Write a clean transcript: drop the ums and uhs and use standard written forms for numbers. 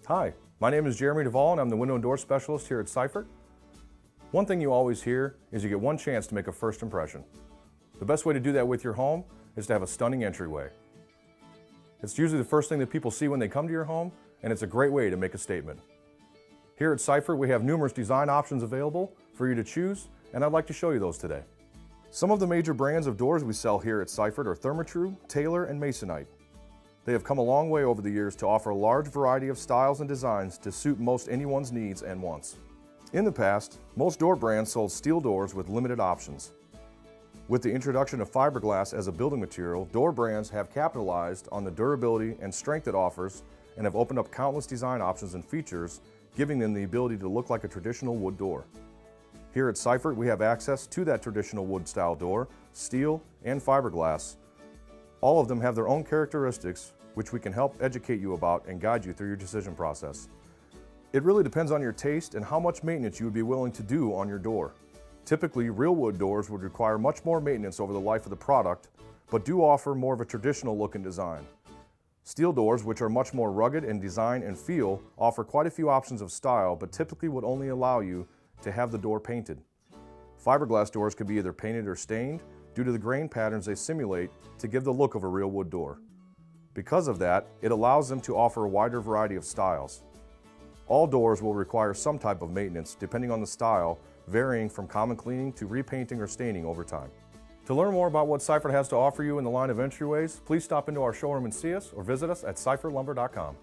Hi, my name is Jeremy Devol and I'm the window and door specialist here at Seiffert. One thing you always hear is you get one chance to make a first impression. The best way to do that with your home is to have a stunning entryway. It's usually the first thing that people see when they come to your home, and it's a great way to make a statement. Here at Seiffert, we have numerous design options available for you to choose, and I'd like to show you those today. Some of the major brands of doors we sell here at Seiffert are Therma-Tru, Taylor, and Masonite. They have come a long way over the years to offer a large variety of styles and designs to suit most anyone's needs and wants. In the past, most door brands sold steel doors with limited options. With the introduction of fiberglass as a building material, door brands have capitalized on the durability and strength it offers and have opened up countless design options and features, giving them the ability to look like a traditional wood door. Here at Seiffert, we have access to that traditional wood style door, steel, and fiberglass. All of them have their own characteristics, which we can help educate you about and guide you through your decision process. It really depends on your taste and how much maintenance you would be willing to do on your door. Typically, real wood doors would require much more maintenance over the life of the product, but do offer more of a traditional look and design. Steel doors, which are much more rugged in design and feel, offer quite a few options of style, but typically would only allow you to have the door painted. Fiberglass doors can be either painted or stained due to the grain patterns they simulate to give the look of a real wood door. Because of that, it allows them to offer a wider variety of styles. All doors will require some type of maintenance depending on the style, varying from common cleaning to repainting or staining over time. To learn more about what Seiffert has to offer you in the line of entryways, please stop into our showroom and see us or visit us at seiffertlumber.com.